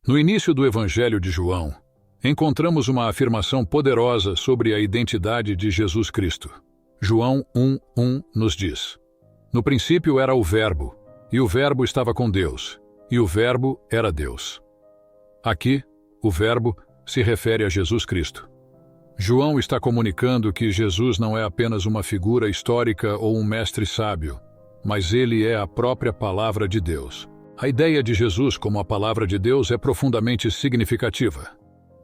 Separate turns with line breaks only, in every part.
No início do Evangelho de João, encontramos uma afirmação poderosa sobre a identidade de Jesus Cristo. João 1:1 nos diz: No princípio era o Verbo, e o Verbo estava com Deus, e o Verbo era Deus. Aqui, o Verbo se refere a Jesus Cristo. João está comunicando que Jesus não é apenas uma figura histórica ou um mestre sábio, mas ele é a própria Palavra de Deus. A ideia de Jesus como a Palavra de Deus é profundamente significativa.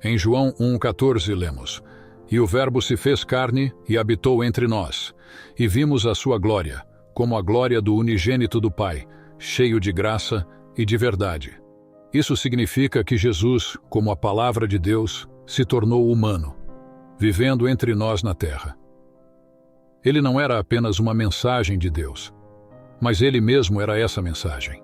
Em João 1,14 lemos: E o Verbo se fez carne e habitou entre nós, e vimos a sua glória, como a glória do unigênito do Pai, cheio de graça e de verdade. Isso significa que Jesus, como a Palavra de Deus, se tornou humano, vivendo entre nós na terra. Ele não era apenas uma mensagem de Deus, mas ele mesmo era essa mensagem.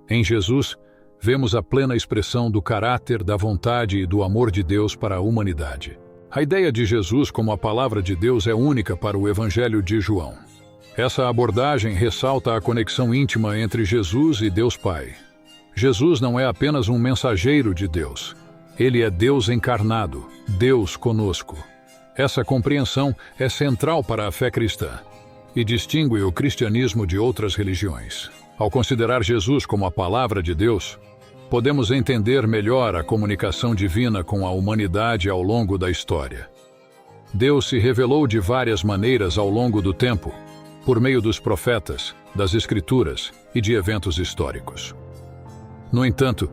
Em Jesus, vemos a plena expressão do caráter, da vontade e do amor de Deus para a humanidade. A ideia de Jesus como a Palavra de Deus é única para o Evangelho de João. Essa abordagem ressalta a conexão íntima entre Jesus e Deus Pai. Jesus não é apenas um mensageiro de Deus. Ele é Deus encarnado, Deus conosco. Essa compreensão é central para a fé cristã e distingue o cristianismo de outras religiões. Ao considerar Jesus como a Palavra de Deus, podemos entender melhor a comunicação divina com a humanidade ao longo da história. Deus se revelou de várias maneiras ao longo do tempo, por meio dos profetas, das Escrituras e de eventos históricos. No entanto,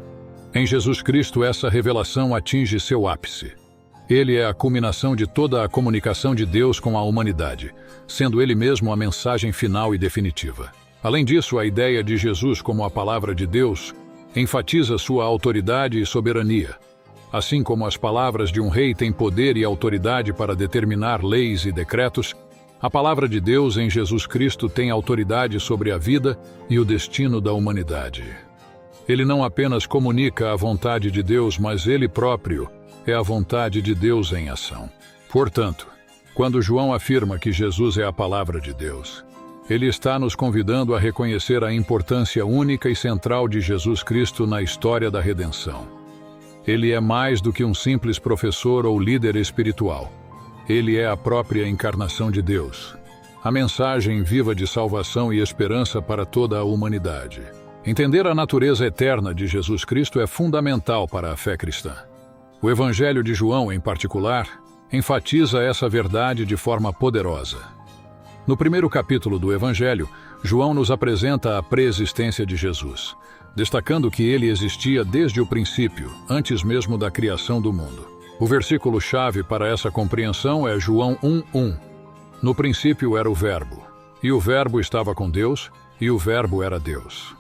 em Jesus Cristo essa revelação atinge seu ápice. Ele é a culminação de toda a comunicação de Deus com a humanidade, sendo ele mesmo a mensagem final e definitiva. Além disso, a ideia de Jesus como a Palavra de Deus enfatiza sua autoridade e soberania. Assim como as palavras de um rei têm poder e autoridade para determinar leis e decretos, a Palavra de Deus em Jesus Cristo tem autoridade sobre a vida e o destino da humanidade. Ele não apenas comunica a vontade de Deus, mas ele próprio é a vontade de Deus em ação. Portanto, quando João afirma que Jesus é a Palavra de Deus, ele está nos convidando a reconhecer a importância única e central de Jesus Cristo na história da redenção. Ele é mais do que um simples professor ou líder espiritual. Ele é a própria encarnação de Deus, a mensagem viva de salvação e esperança para toda a humanidade. Entender a natureza eterna de Jesus Cristo é fundamental para a fé cristã. O Evangelho de João, em particular, enfatiza essa verdade de forma poderosa. No primeiro capítulo do Evangelho, João nos apresenta a pré-existência de Jesus, destacando que ele existia desde o princípio, antes mesmo da criação do mundo. O versículo-chave para essa compreensão é João 1:1. No princípio era o Verbo, e o Verbo estava com Deus, e o Verbo era Deus.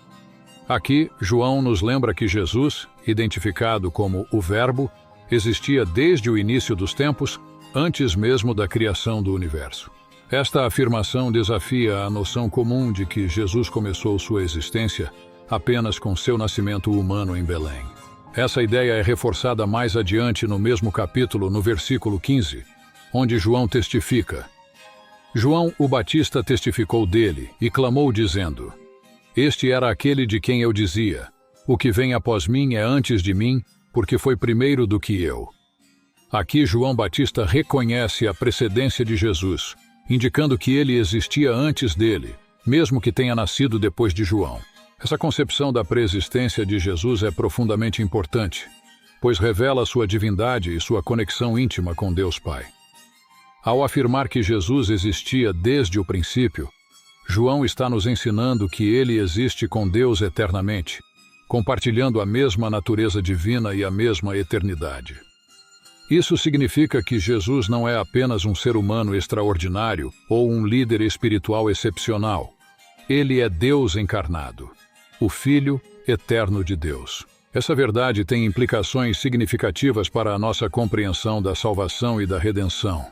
Aqui, João nos lembra que Jesus, identificado como o Verbo, existia desde o início dos tempos, antes mesmo da criação do universo. Esta afirmação desafia a noção comum de que Jesus começou sua existência apenas com seu nascimento humano em Belém. Essa ideia é reforçada mais adiante no mesmo capítulo, no versículo 15, onde João testifica: João o Batista testificou dele e clamou dizendo: Este era aquele de quem eu dizia: O que vem após mim é antes de mim, porque foi primeiro do que eu. Aqui João Batista reconhece a precedência de Jesus, indicando que ele existia antes dele, mesmo que tenha nascido depois de João. Essa concepção da pré-existência de Jesus é profundamente importante, pois revela sua divindade e sua conexão íntima com Deus Pai. Ao afirmar que Jesus existia desde o princípio, João está nos ensinando que ele existe com Deus eternamente, compartilhando a mesma natureza divina e a mesma eternidade. Isso significa que Jesus não é apenas um ser humano extraordinário ou um líder espiritual excepcional. Ele é Deus encarnado, o Filho eterno de Deus. Essa verdade tem implicações significativas para a nossa compreensão da salvação e da redenção.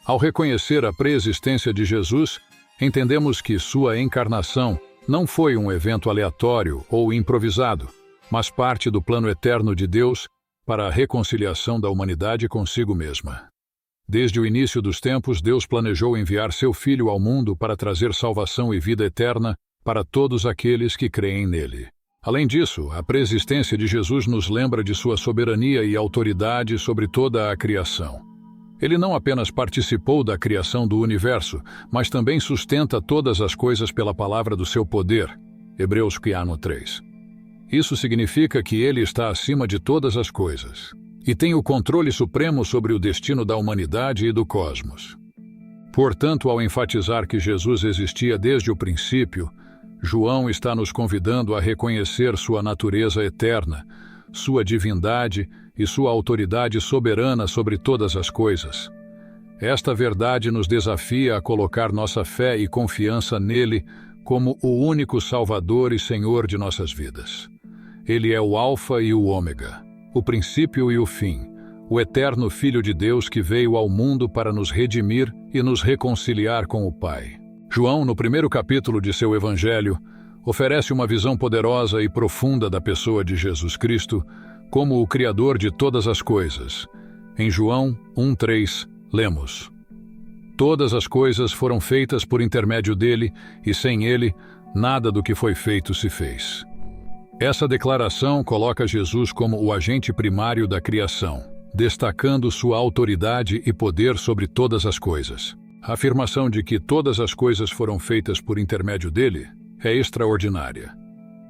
Ao reconhecer a pré-existência de Jesus, entendemos que sua encarnação não foi um evento aleatório ou improvisado, mas parte do plano eterno de Deus para a reconciliação da humanidade consigo mesma. Desde o início dos tempos, Deus planejou enviar seu Filho ao mundo para trazer salvação e vida eterna para todos aqueles que creem nele. Além disso, a preexistência de Jesus nos lembra de sua soberania e autoridade sobre toda a criação. Ele não apenas participou da criação do universo, mas também sustenta todas as coisas pela palavra do seu poder. Hebreus 3. Isso significa que ele está acima de todas as coisas e tem o controle supremo sobre o destino da humanidade e do cosmos. Portanto, ao enfatizar que Jesus existia desde o princípio, João está nos convidando a reconhecer sua natureza eterna, sua divindade e sua autoridade soberana sobre todas as coisas. Esta verdade nos desafia a colocar nossa fé e confiança nele como o único Salvador e Senhor de nossas vidas. Ele é o Alfa e o Ômega, o princípio e o fim, o eterno Filho de Deus que veio ao mundo para nos redimir e nos reconciliar com o Pai. João, no primeiro capítulo de seu Evangelho, oferece uma visão poderosa e profunda da pessoa de Jesus Cristo como o Criador de todas as coisas. Em João 1:3, lemos: Todas as coisas foram feitas por intermédio dele, e sem ele, nada do que foi feito se fez. Essa declaração coloca Jesus como o agente primário da criação, destacando sua autoridade e poder sobre todas as coisas. A afirmação de que todas as coisas foram feitas por intermédio dele é extraordinária.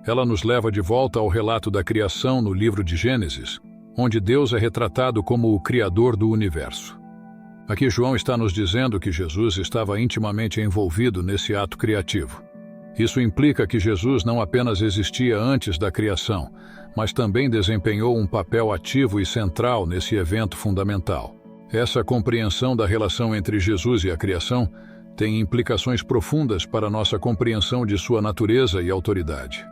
Ela nos leva de volta ao relato da criação no livro de Gênesis, onde Deus é retratado como o Criador do universo. Aqui João está nos dizendo que Jesus estava intimamente envolvido nesse ato criativo. Isso implica que Jesus não apenas existia antes da criação, mas também desempenhou um papel ativo e central nesse evento fundamental. Essa compreensão da relação entre Jesus e a criação tem implicações profundas para nossa compreensão de sua natureza e autoridade.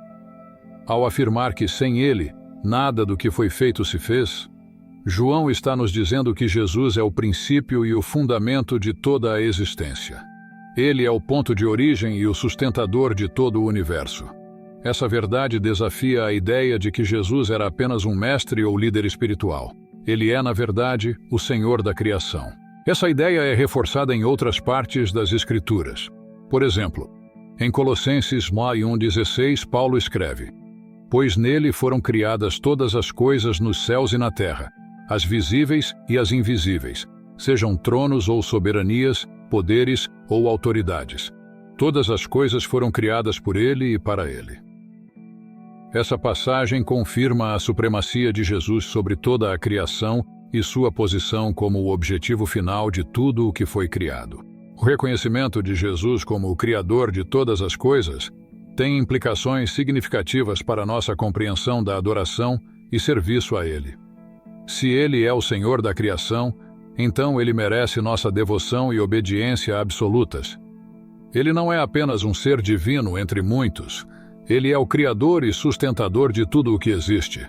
Ao afirmar que sem ele, nada do que foi feito se fez, João está nos dizendo que Jesus é o princípio e o fundamento de toda a existência. Ele é o ponto de origem e o sustentador de todo o universo. Essa verdade desafia a ideia de que Jesus era apenas um mestre ou líder espiritual. Ele é, na verdade, o Senhor da criação. Essa ideia é reforçada em outras partes das Escrituras. Por exemplo, em Colossenses 1:16, Paulo escreve: Pois nele foram criadas todas as coisas nos céus e na terra, as visíveis e as invisíveis, sejam tronos ou soberanias, poderes ou autoridades. Todas as coisas foram criadas por ele e para ele. Essa passagem confirma a supremacia de Jesus sobre toda a criação e sua posição como o objetivo final de tudo o que foi criado. O reconhecimento de Jesus como o Criador de todas as coisas tem implicações significativas para nossa compreensão da adoração e serviço a Ele. Se Ele é o Senhor da criação, então Ele merece nossa devoção e obediência absolutas. Ele não é apenas um ser divino entre muitos, Ele é o Criador e sustentador de tudo o que existe.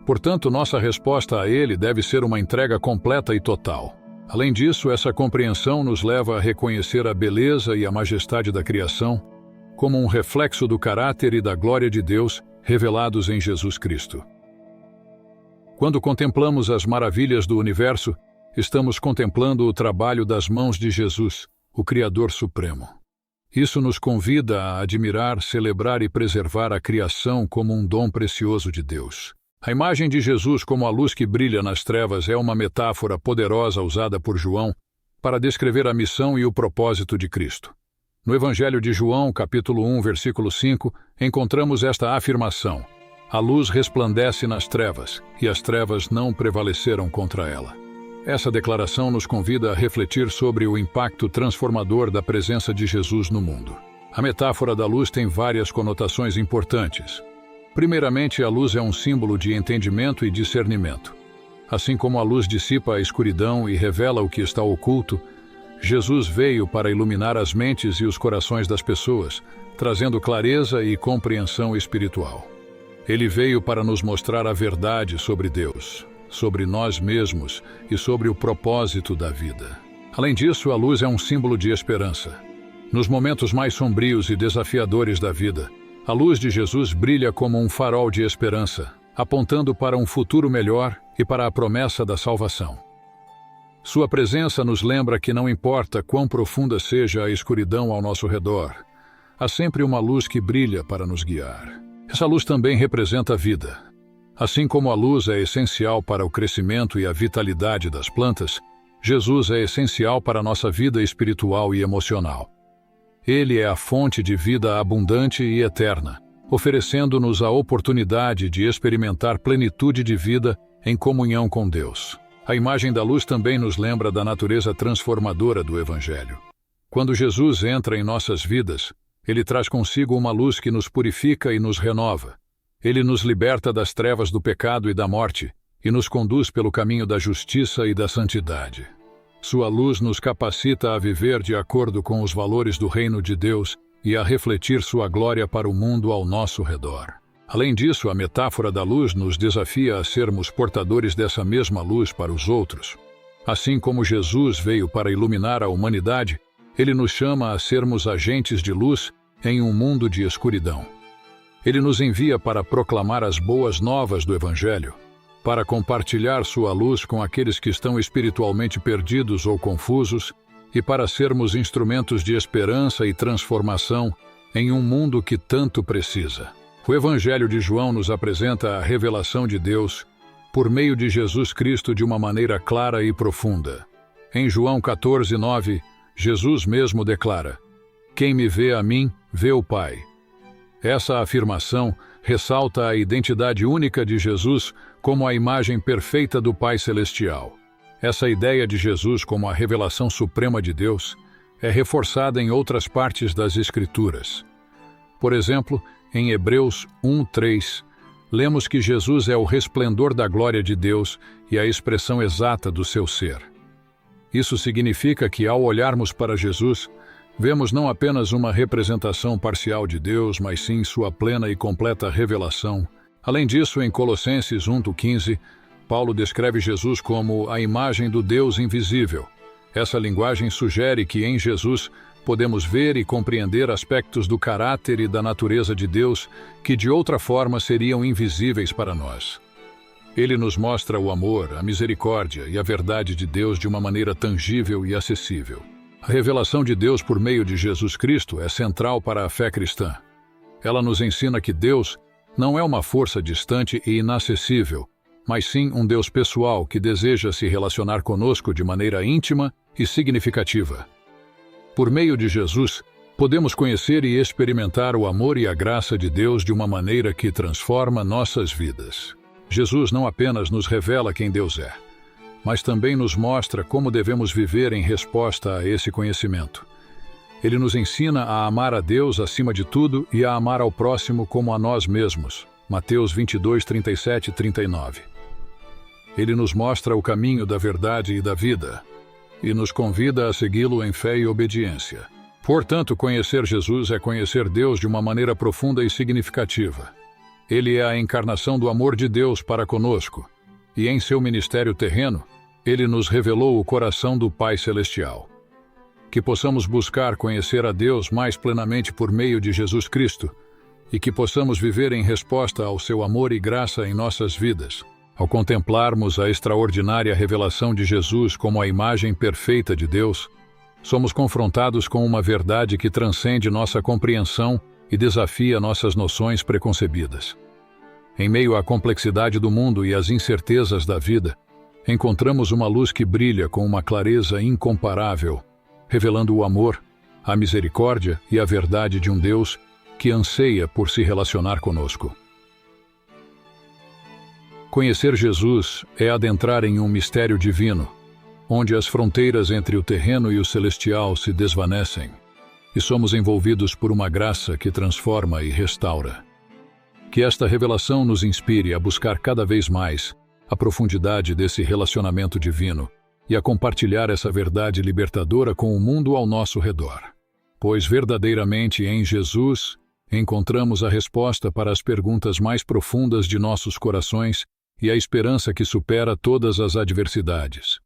Portanto, nossa resposta a Ele deve ser uma entrega completa e total. Além disso, essa compreensão nos leva a reconhecer a beleza e a majestade da criação como um reflexo do caráter e da glória de Deus revelados em Jesus Cristo. Quando contemplamos as maravilhas do universo, estamos contemplando o trabalho das mãos de Jesus, o Criador Supremo. Isso nos convida a admirar, celebrar e preservar a criação como um dom precioso de Deus. A imagem de Jesus como a luz que brilha nas trevas é uma metáfora poderosa usada por João para descrever a missão e o propósito de Cristo. No Evangelho de João, capítulo 1, versículo 5, encontramos esta afirmação: A luz resplandece nas trevas, e as trevas não prevaleceram contra ela. Essa declaração nos convida a refletir sobre o impacto transformador da presença de Jesus no mundo. A metáfora da luz tem várias conotações importantes. Primeiramente, a luz é um símbolo de entendimento e discernimento. Assim como a luz dissipa a escuridão e revela o que está oculto, Jesus veio para iluminar as mentes e os corações das pessoas, trazendo clareza e compreensão espiritual. Ele veio para nos mostrar a verdade sobre Deus, sobre nós mesmos e sobre o propósito da vida. Além disso, a luz é um símbolo de esperança. Nos momentos mais sombrios e desafiadores da vida, a luz de Jesus brilha como um farol de esperança, apontando para um futuro melhor e para a promessa da salvação. Sua presença nos lembra que não importa quão profunda seja a escuridão ao nosso redor, há sempre uma luz que brilha para nos guiar. Essa luz também representa a vida. Assim como a luz é essencial para o crescimento e a vitalidade das plantas, Jesus é essencial para a nossa vida espiritual e emocional. Ele é a fonte de vida abundante e eterna, oferecendo-nos a oportunidade de experimentar plenitude de vida em comunhão com Deus. A imagem da luz também nos lembra da natureza transformadora do Evangelho. Quando Jesus entra em nossas vidas, ele traz consigo uma luz que nos purifica e nos renova. Ele nos liberta das trevas do pecado e da morte e nos conduz pelo caminho da justiça e da santidade. Sua luz nos capacita a viver de acordo com os valores do reino de Deus e a refletir sua glória para o mundo ao nosso redor. Além disso, a metáfora da luz nos desafia a sermos portadores dessa mesma luz para os outros. Assim como Jesus veio para iluminar a humanidade, ele nos chama a sermos agentes de luz em um mundo de escuridão. Ele nos envia para proclamar as boas novas do Evangelho, para compartilhar sua luz com aqueles que estão espiritualmente perdidos ou confusos e para sermos instrumentos de esperança e transformação em um mundo que tanto precisa. O Evangelho de João nos apresenta a revelação de Deus por meio de Jesus Cristo de uma maneira clara e profunda. Em João 14:9, Jesus mesmo declara: "Quem me vê a mim, vê o Pai." Essa afirmação ressalta a identidade única de Jesus como a imagem perfeita do Pai Celestial. Essa ideia de Jesus como a revelação suprema de Deus é reforçada em outras partes das Escrituras. Por exemplo, em Hebreus 1:3, lemos que Jesus é o resplendor da glória de Deus e a expressão exata do seu ser. Isso significa que, ao olharmos para Jesus, vemos não apenas uma representação parcial de Deus, mas sim sua plena e completa revelação. Além disso, em Colossenses 1:15, Paulo descreve Jesus como a imagem do Deus invisível. Essa linguagem sugere que em Jesus podemos ver e compreender aspectos do caráter e da natureza de Deus que de outra forma seriam invisíveis para nós. Ele nos mostra o amor, a misericórdia e a verdade de Deus de uma maneira tangível e acessível. A revelação de Deus por meio de Jesus Cristo é central para a fé cristã. Ela nos ensina que Deus não é uma força distante e inacessível, mas sim um Deus pessoal que deseja se relacionar conosco de maneira íntima e significativa. Por meio de Jesus, podemos conhecer e experimentar o amor e a graça de Deus de uma maneira que transforma nossas vidas. Jesus não apenas nos revela quem Deus é, mas também nos mostra como devemos viver em resposta a esse conhecimento. Ele nos ensina a amar a Deus acima de tudo e a amar ao próximo como a nós mesmos. Mateus 22:37 e 39. Ele nos mostra o caminho da verdade e da vida, e nos convida a segui-lo em fé e obediência. Portanto, conhecer Jesus é conhecer Deus de uma maneira profunda e significativa. Ele é a encarnação do amor de Deus para conosco, e em seu ministério terreno, ele nos revelou o coração do Pai Celestial. Que possamos buscar conhecer a Deus mais plenamente por meio de Jesus Cristo, e que possamos viver em resposta ao seu amor e graça em nossas vidas. Ao contemplarmos a extraordinária revelação de Jesus como a imagem perfeita de Deus, somos confrontados com uma verdade que transcende nossa compreensão e desafia nossas noções preconcebidas. Em meio à complexidade do mundo e às incertezas da vida, encontramos uma luz que brilha com uma clareza incomparável, revelando o amor, a misericórdia e a verdade de um Deus que anseia por se relacionar conosco. Conhecer Jesus é adentrar em um mistério divino, onde as fronteiras entre o terreno e o celestial se desvanecem, e somos envolvidos por uma graça que transforma e restaura. Que esta revelação nos inspire a buscar cada vez mais a profundidade desse relacionamento divino e a compartilhar essa verdade libertadora com o mundo ao nosso redor. Pois verdadeiramente em Jesus encontramos a resposta para as perguntas mais profundas de nossos corações e a esperança que supera todas as adversidades.